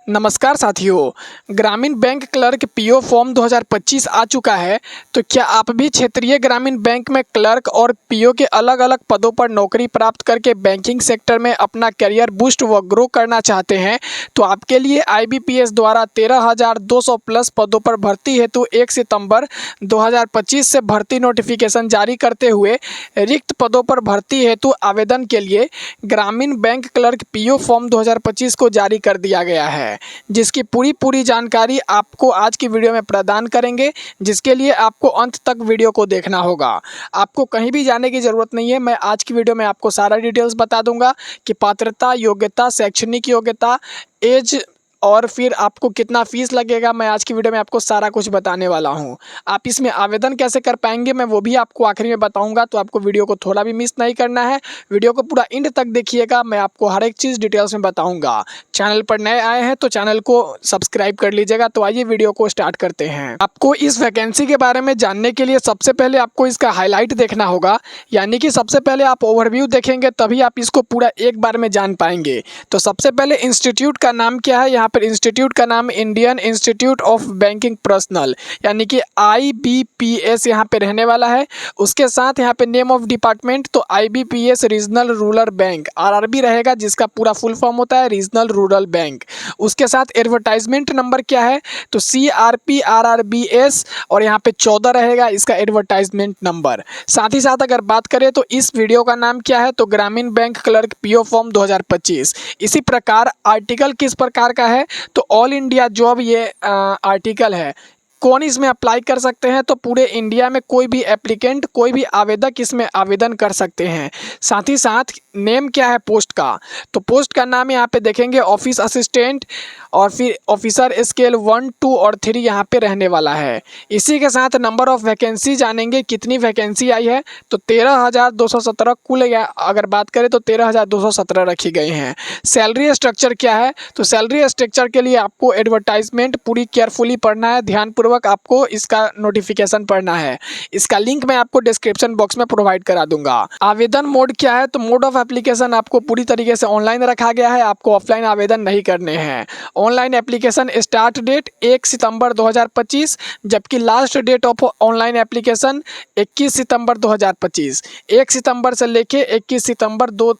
नमस्कार साथियों, ग्रामीण बैंक क्लर्क पीओ फॉर्म 2025 आ चुका है। तो क्या आप भी क्षेत्रीय ग्रामीण बैंक में क्लर्क और पीओ के अलग अलग पदों पर नौकरी प्राप्त करके बैंकिंग सेक्टर में अपना करियर बूस्ट व ग्रो करना चाहते हैं? तो आपके लिए आईबीपीएस द्वारा 13,200 प्लस पदों पर भर्ती हेतु 1 सितंबर 2025 से भर्ती नोटिफिकेशन जारी करते हुए रिक्त पदों पर भर्ती हेतु आवेदन के लिए ग्रामीण बैंक क्लर्क पीओ फॉर्म 2025 को जारी कर दिया गया है, जिसकी पूरी जानकारी आपको आज की वीडियो में प्रदान करेंगे, जिसके लिए आपको अंत तक वीडियो को देखना होगा। आपको कहीं भी जाने की ज़रूरत नहीं है। मैं आज की वीडियो में आपको सारा डिटेल्स बता दूंगा कि पात्रता, योग्यता, शैक्षणिक योग्यता, एज और फिर आपको कितना फ़ीस लगेगा। मैं आज की वीडियो में आपको सारा कुछ बताने वाला हूं। आप इसमें आवेदन कैसे कर पाएंगे मैं वो भी आपको आखिरी में बताऊंगा, तो आपको वीडियो को थोड़ा भी मिस नहीं करना है। वीडियो को पूरा एंड तक देखिएगा, मैं आपको हर एक चीज़ डिटेल्स में बताऊंगा। चैनल पर नए आए हैं तो चैनल को सब्सक्राइब कर लीजिएगा। तो आइए वीडियो को स्टार्ट करते हैं। आपको इस वैकेंसी के बारे में जानने के लिए सबसे पहले आपको इसका हाईलाइट देखना होगा, यानी कि सबसे पहले आप ओवरव्यू देखेंगे तभी आप इसको पूरा एक बार में जान पाएंगे। तो सबसे पहले इंस्टीट्यूट का नाम क्या है? यहाँ पर इंस्टीट्यूट का नाम Indian institute of banking personal यानी कि आईबीपीएस यहाँ पे रहने वाला है। उसके साथ यहाँ पे नेम ऑफ डिपार्टमेंट तो IBPS regional rural bank RRB रहेगा, जिसका पूरा फुल फॉर्म होता है रीजनल रूरल बैंक। उसके साथ एडवर्टाइजमेंट नंबर क्या है? तो CRPRRBS और यहाँ पे 14 रहेगा इसका एडवर्टाइजमेंट नंबर। साथ ही साथ अगर बात करें तो इस वीडियो का नाम क्या है? तो ग्रामीण बैंक क्लर्क पीओ फॉर्म 2025। इसी प्रकार आर्टिकल किस प्रकार का है? तो ऑल इंडिया जॉब ये आर्टिकल है। कौन इसमें अप्लाई कर सकते हैं? तो पूरे इंडिया में कोई भी एप्लीकेंट, कोई भी आवेदक इसमें आवेदन कर सकते हैं। साथ ही साथ नेम क्या है पोस्ट का? तो पोस्ट का नाम यहाँ पे देखेंगे ऑफिस असिस्टेंट और फिर ऑफिसर स्केल 1, 2 और 3 यहाँ पे रहने वाला है। इसी के साथ नंबर ऑफ वैकेंसी जानेंगे, कितनी वैकेंसी आई है? तो 13,217 कुल, या अगर बात करें तो 13,217 रखी गई हैं। सैलरी स्ट्रक्चर क्या है? तो सैलरी स्ट्रक्चर के लिए आपको एडवर्टाइजमेंट पूरी केयरफुली पढ़ना है, ध्यानपूर्वक आपको इसका नोटिफिकेशन पढ़ना है। इसका लिंक मैं आपको डिस्क्रिप्शन बॉक्स में प्रोवाइड करा दूंगा। आवेदन मोड क्या है? तो मोड ऑफ एप्लीकेशन आपको पूरी तरीके से ऑनलाइन रखा गया है, आपको ऑफलाइन आवेदन नहीं करने हैं। ऑनलाइन एप्लीकेशन स्टार्ट डेट 1 सितंबर 2025, जबकि last date of online application 21 सितंबर 2025। 1 सितंबर से लेके 21 सितंबर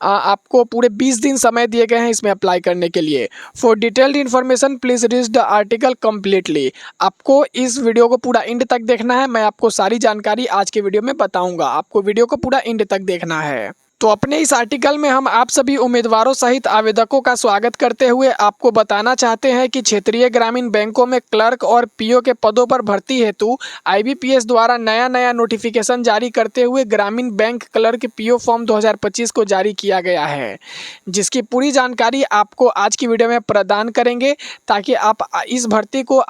आपको पूरे 20 दिन समय दिए गए हैं इसमें अप्लाई करने के लिए। For detailed information please read the article completely. आपको इस वीडियो को पूरा एंड तक देखना है, मैं आपको सारी जानकारी आज के वीडियो में बताऊंगा। आपको वीडियो को पूरा एंड तक देखना है। तो अपने इस आर्टिकल में हम आप सभी उम्मीदवारों सहित आवेदकों का स्वागत करते हुए आपको बताना चाहते हैं कि क्षेत्रीय ग्रामीण बैंकों में क्लर्क और पीओ के पदों पर भर्ती हेतु आईबीपीएस द्वारा नया नोटिफिकेशन जारी करते हुए ग्रामीण बैंक क्लर्क पीओ फॉर्म 2025 को जारी किया गया है, जिसकी पूरी जानकारी आपको आज की वीडियो में प्रदान करेंगे, ताकि आप इस भर्ती को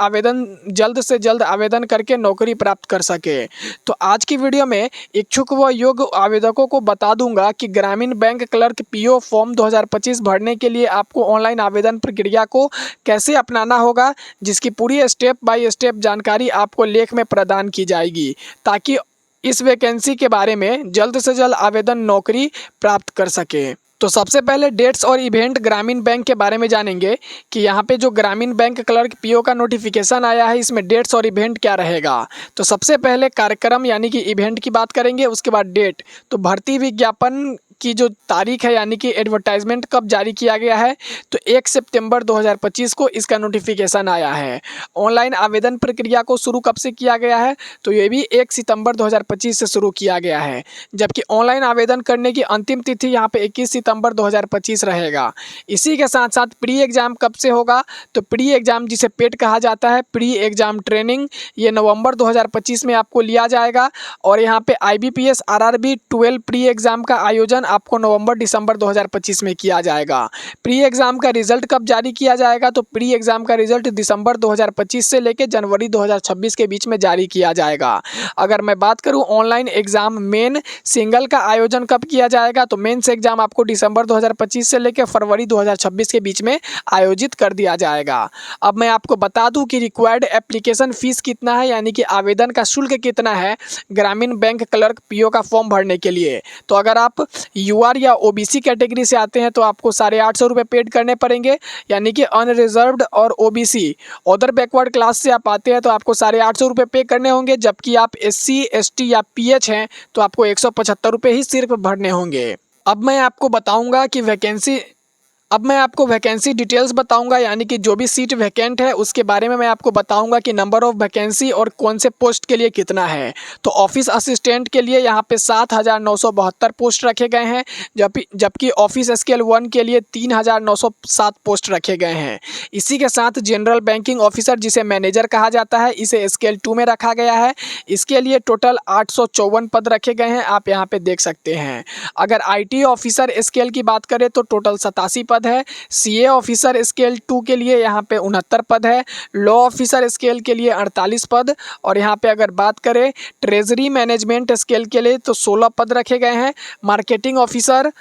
जल्द से जल्द आवेदन करके नौकरी प्राप्त कर सके। तो आज की वीडियो में इच्छुक व योग्य आवेदकों को बता दूंगा कि ग्रामीण बैंक क्लर्क पीओ फॉर्म 2025 भरने के लिए आपको ऑनलाइन आवेदन प्रक्रिया को कैसे अपनाना होगा, जिसकी पूरी स्टेप बाय स्टेप जानकारी आपको लेख में प्रदान की जाएगी, ताकि इस वैकेंसी के बारे में जल्द से जल्द आवेदन नौकरी प्राप्त कर सके। तो सबसे पहले डेट्स और इवेंट ग्रामीण बैंक के बारे में जानेंगे कि यहाँ पे जो ग्रामीण बैंक क्लर्क पीओ का नोटिफिकेशन आया है इसमें डेट्स और इवेंट क्या रहेगा। तो सबसे पहले कार्यक्रम यानी कि इवेंट की बात करेंगे, उसके बाद डेट। तो भर्ती विज्ञापन की जो तारीख है यानी कि एडवर्टाइजमेंट कब जारी किया गया है? तो 1 सितंबर 2025 को इसका नोटिफिकेशन आया है। ऑनलाइन आवेदन प्रक्रिया को शुरू कब से किया गया है? तो ये भी 1 सितंबर 2025 से शुरू किया गया है, जबकि ऑनलाइन आवेदन करने की अंतिम तिथि यहाँ पे 21 सितंबर 2025 रहेगा। इसी के साथ साथ प्री एग्ज़ाम कब से होगा? तो प्री एग्ज़ाम जिसे पेट कहा जाता है, प्री एग्ज़ाम ट्रेनिंग, ये नवंबर 2025 में आपको लिया जाएगा। और यहाँ पे आईबीपीएस आरआरबी 12 प्री एग्ज़ाम का आयोजन आपको नवंबर दिसंबर 2025 में किया जाएगा। प्री एग्ज़ाम का रिजल्ट कब जारी किया जाएगा? तो प्री एग्ज़ाम का रिजल्ट दिसंबर 2025 से लेकर जनवरी 2026 के बीच में जारी किया जाएगा। अगर मैं बात करूं ऑनलाइन एग्ज़ाम मेन सिंगल का आयोजन कब किया जाएगा? तो मेंस एग्ज़ाम आपको दिसंबर 2025 से लेकर फरवरी 2026 के बीच में आयोजित कर दिया जाएगा। अब मैं आपको बता दूं कि रिक्वायर्ड एप्लीकेशन फ़ीस कितना है, यानी कि आवेदन का शुल्क कितना है ग्रामीण बैंक क्लर्क पीओ का फॉर्म भरने के लिए। तो अगर आप यूआर या ओबीसी कैटेगरी से आते हैं तो आपको 850 रुपये पेड करने पड़ेंगे, यानी कि अनरिजर्व्ड और ओबीसी अदर बैकवर्ड क्लास से आप आते हैं तो आपको 850 रुपये पे करने होंगे। जबकि आप एससी, एसटी या पीएच हैं तो आपको 175 रुपये ही सिर्फ भरने होंगे। अब मैं आपको वैकेंसी डिटेल्स बताऊंगा, यानी कि जो भी सीट वैकेंट है उसके बारे में मैं आपको बताऊंगा कि नंबर ऑफ़ वैकेंसी और कौन से पोस्ट के लिए कितना है। तो ऑफिस असिस्टेंट के लिए यहाँ पे 7,972 पोस्ट रखे गए हैं, जबकि ऑफिस स्केल 1 के लिए 3,907 पोस्ट रखे गए हैं। इसी के साथ जनरल बैंकिंग ऑफिसर, जिसे मैनेजर कहा जाता है, इसे स्केल 2 में रखा गया है। इसके लिए टोटल 854 पद रखे गए हैं, आप यहाँ पे देख सकते हैं। अगर IT ऑफिसर स्केल की बात करें तो टोटल 87 पद है। CA ऑफिसर स्केल 2 के लिए यहाँ पे 69 पद है। लॉ ऑफिसर स्केल के लिए 48 पद, और यहाँ पे अगर बात करें ट्रेजरी मैनेजमेंट स्केल के लिए तो 16 पद रखे गए हैं। मार्केटिंग ऑफिसर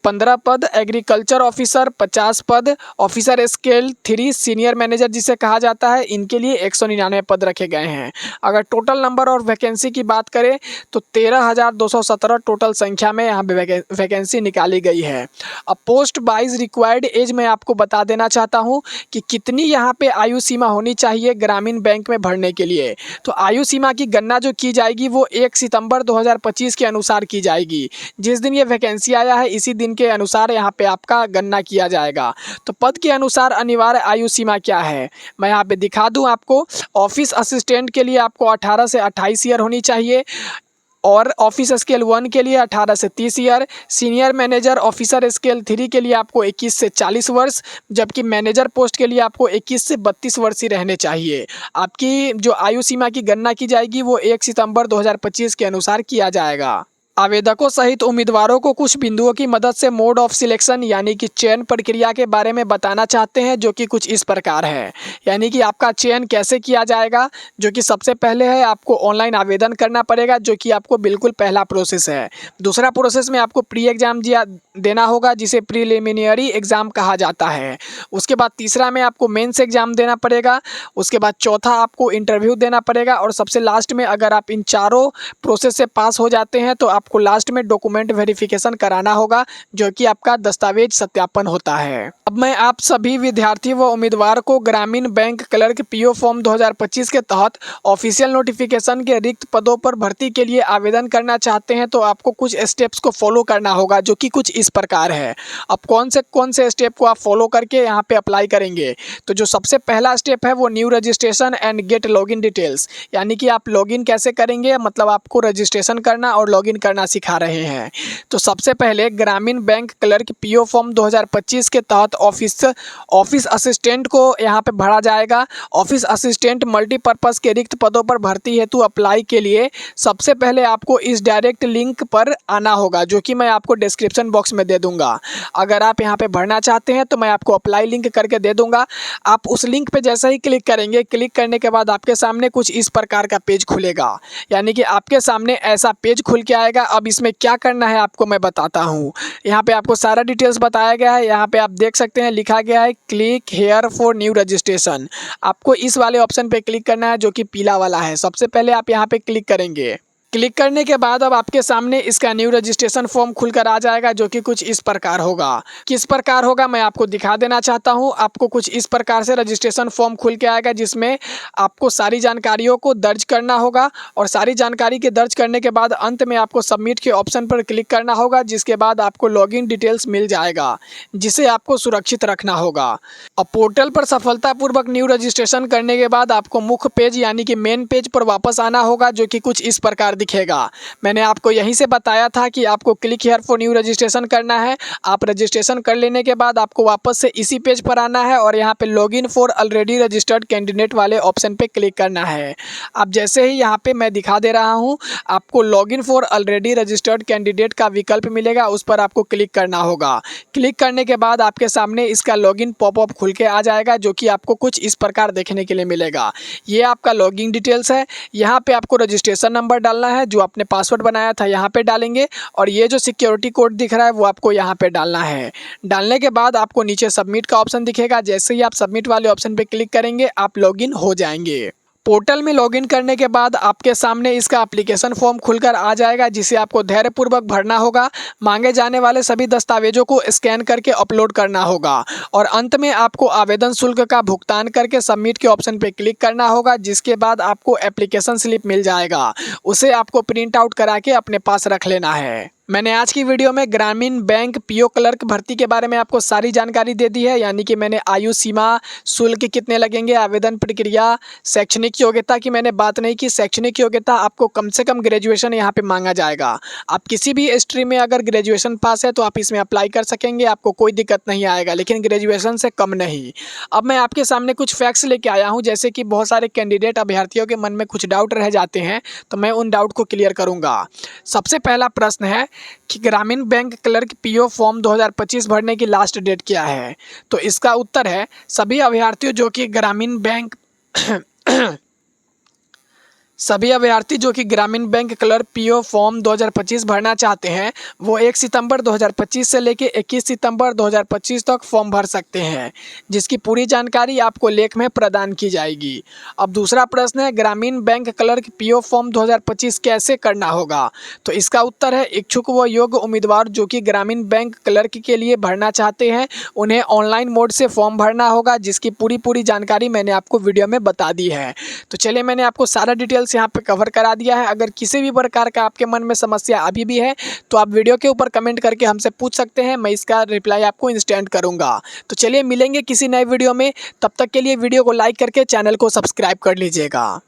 15 पद, एग्रीकल्चर ऑफिसर 50 पद, ऑफिसर स्केल 3 सीनियर मैनेजर जिसे कहा जाता है, इनके लिए 199 पद रखे गए हैं। अगर टोटल नंबर और वैकेंसी की बात करें तो 13,217 टोटल संख्या में यहाँ पे वैकेंसी निकाली गई है। अब पोस्ट वाइज रिक्वायर्ड एज मैं आपको बता देना चाहता हूँ कि कितनी यहाँ पे आयु सीमा होनी चाहिए ग्रामीण बैंक में भरने के लिए। तो आयु सीमा की गणना जो की जाएगी वो 1 सितंबर 2025 के अनुसार की जाएगी। जिस दिन ये वैकेंसी आया है इसी दिन के अनुसार यहाँ पे आपका गणना किया जाएगा। तो पद के अनुसार अनिवार्य आयु सीमा क्या है मैं यहाँ पे दिखा दूं आपको। ऑफिस असिस्टेंट के लिए आपको 18 से 28 ईयर होनी चाहिए, और ऑफिस स्केल 1 के लिए 18 से 30 year. Senior manager officer scale 3 के लिए आपको 21 से 40 वर्ष, जबकि मैनेजर पोस्ट के लिए आपको 21 से 32 वर्ष ही रहने चाहिए। आपकी जो आयु सीमा की गणना की जाएगी वो 1 सितंबर 2025 के अनुसार किया जाएगा। आवेदकों सहित उम्मीदवारों को कुछ बिंदुओं की मदद से मोड ऑफ सिलेक्शन यानी कि चयन प्रक्रिया के बारे में बताना चाहते हैं, जो कि कुछ इस प्रकार है। यानी कि आपका चयन कैसे किया जाएगा, जो कि सबसे पहले है आपको ऑनलाइन आवेदन करना पड़ेगा, जो कि आपको बिल्कुल पहला प्रोसेस है। दूसरा प्रोसेस में आपको प्री एग्ज़ाम देना होगा, जिसे प्रीलिमिनरी एग्ज़ाम कहा जाता है। उसके बाद तीसरा में आपको मेंस एग्ज़ाम देना पड़ेगा। उसके बाद चौथा आपको इंटरव्यू देना पड़ेगा, और सबसे लास्ट में अगर आप इन चारों प्रोसेस से पास हो जाते हैं तो आपको लास्ट में डॉक्यूमेंट वेरिफिकेशन कराना होगा, जो कि आपका दस्तावेज सत्यापन होता है। अब मैं आप सभी विद्यार्थी व उम्मीदवार को ग्रामीण बैंक क्लर्क पीओ फॉर्म 2025 के तहत ऑफिशियल नोटिफिकेशन के रिक्त पदों पर भर्ती के लिए आवेदन करना चाहते हैं तो आपको कुछ स्टेप्स को फॉलो करना होगा, जो कि कुछ इस प्रकार है। अब कौन से स्टेप को आप फॉलो करके यहाँ पे अप्लाई करेंगे, तो जो सबसे पहला स्टेप है वो new registration and get login details, यानी कि आप लॉगिन कैसे करेंगे, मतलब आपको रजिस्ट्रेशन करना और लॉगिन करना सिखा रहे हैं। तो सबसे पहले ग्रामीण बैंक क्लर्क पीओ फॉर्म 2025 के तहत ऑफिस असिस्टेंट को यहाँ पे भरा जाएगा। ऑफिस असिस्टेंट मल्टीपर्पज़ के रिक्त पदों पर भर्ती हेतु अप्लाई के लिए सबसे पहले आपको इस डायरेक्ट लिंक पर आना होगा, जो कि मैं आपको डिस्क्रिप्शन बॉक्स में दे दूंगा। अगर आप यहाँ पे भरना चाहते हैं तो मैं आपको अप्लाई लिंक करके दे दूंगा। आप उस लिंक पे जैसे ही क्लिक करेंगे, क्लिक करने के बाद आपके सामने कुछ इस प्रकार का पेज खुलेगा, यानी कि आपके सामने ऐसा पेज खुल के आएगा। अब इसमें क्या करना है आपको मैं बताता हूँ। यहाँ पे आपको सारा डिटेल्स बताया गया है। यहाँ पे आप देख सकते हैं लिखा गया है click here for new registration. आपको इस वाले ऑप्शन पे क्लिक करना है, जो कि पीला वाला है। सबसे पहले आप यहाँ पे क्लिक करेंगे। क्लिक करने के बाद अब आपके सामने इसका न्यू रजिस्ट्रेशन फॉर्म खुलकर आ जाएगा, जो कि कुछ इस प्रकार होगा। किस प्रकार होगा मैं आपको दिखा देना चाहता हूं। आपको कुछ इस प्रकार से रजिस्ट्रेशन फॉर्म खुल के आएगा, जिसमें आपको सारी जानकारियों को दर्ज करना होगा, और सारी जानकारी के दर्ज करने के बाद अंत में आपको सबमिट के ऑप्शन पर क्लिक करना होगा, जिसके बाद आपको लॉगिन डिटेल्स मिल जाएगा, जिसे आपको सुरक्षित रखना होगा। अब पोर्टल पर सफलतापूर्वक न्यू रजिस्ट्रेशन करने के बाद आपको मुख्य पेज यानी कि मेन पेज पर वापस आना होगा, जो कि कुछ इस प्रकार दिखेगा। मैंने आपको यहीं से बताया था कि आपको click here for new registration करना है। आप रजिस्ट्रेशन कर लेने के बाद आपको वापस से इसी पेज पर आना है, और यहाँ पे login for already registered candidate वाले ऑप्शन पे क्लिक करना है। आप जैसे ही यहाँ पे मैं दिखा दे रहा हूँ, आपको login for already registered candidate का विकल्प मिलेगा, उस पर आपको क्लिक करना होगा। क्लिक करने के बाद आपके सामने इसका लॉगिन पॉपअप खुल के आ जाएगा, जो कि आपको कुछ इस प्रकार देखने के लिए मिलेगा। ये आपका लॉगिन डिटेल्स है। यहाँ पे आपको रजिस्ट्रेशन नंबर डालना है, जो आपने पासवर्ड बनाया था यहाँ पे डालेंगे, और ये जो सिक्योरिटी कोड दिख रहा है वो आपको यहाँ पे डालना है। डालने के बाद आपको नीचे सबमिट का ऑप्शन दिखेगा। जैसे ही आप सबमिट वाले ऑप्शन पे क्लिक करेंगे, आप लॉगिन हो जाएंगे। पोर्टल में लॉगिन करने के बाद आपके सामने इसका एप्लीकेशन फॉर्म खुलकर आ जाएगा, जिसे आपको धैर्यपूर्वक भरना होगा। मांगे जाने वाले सभी दस्तावेजों को स्कैन करके अपलोड करना होगा और अंत में आपको आवेदन शुल्क का भुगतान करके सबमिट के ऑप्शन पर क्लिक करना होगा, जिसके बाद आपको एप्लीकेशन स्लिप मिल जाएगा। उसे आपको प्रिंट आउट करा के अपने पास रख लेना है। मैंने आज की वीडियो में ग्रामीण बैंक पीओ क्लर्क भर्ती के बारे में आपको सारी जानकारी दे दी है, यानी कि मैंने आयु सीमा, शुल्क कितने लगेंगे, आवेदन प्रक्रिया, शैक्षणिक योग्यता की मैंने बात नहीं की। शैक्षणिक योग्यता आपको कम से कम ग्रेजुएशन यहाँ पे मांगा जाएगा। आप किसी भी स्ट्रीम में अगर ग्रेजुएशन पास है तो आप इसमें अप्लाई कर सकेंगे, आपको कोई दिक्कत नहीं आएगा, लेकिन ग्रेजुएशन से कम नहीं। अब मैं आपके सामने कुछ फैक्ट्स लेके आया हूँ, जैसे कि बहुत सारे कैंडिडेट अभ्यर्थियों के मन में कुछ डाउट रह जाते हैं, तो मैं उन डाउट को क्लियर करूँगा। सबसे पहला प्रश्न है कि ग्रामीण बैंक क्लर्क पीओ फॉर्म 2025 भरने की लास्ट डेट क्या है? तो इसका उत्तर है सभी अभ्यर्थी जो कि ग्रामीण ग्रामीण बैंक क्लर्क पीओ फॉर्म 2025 भरना चाहते हैं, वो 1 सितंबर 2025 से लेकर 21 सितंबर 2025 तक फॉर्म भर सकते हैं, जिसकी पूरी जानकारी आपको लेख में प्रदान की जाएगी। अब दूसरा प्रश्न है, ग्रामीण बैंक क्लर्क पीओ फॉर्म 2025 कैसे करना होगा? तो इसका उत्तर है इच्छुक व योग्य उम्मीदवार जो कि ग्रामीण बैंक क्लर्क के लिए भरना चाहते हैं, उन्हें ऑनलाइन मोड से फॉर्म भरना होगा, जिसकी पूरी जानकारी मैंने आपको वीडियो में बता दी है। तो चलिए, मैंने आपको सारा डिटेल्स यहाँ पे कवर करा दिया है। अगर किसी भी प्रकार का आपके मन में समस्या अभी भी है तो आप वीडियो के ऊपर कमेंट करके हमसे पूछ सकते हैं, मैं इसका रिप्लाई आपको इंस्टेंट करूंगा। तो चलिए, मिलेंगे किसी नए वीडियो में, तब तक के लिए वीडियो को लाइक करके चैनल को सब्सक्राइब कर लीजिएगा।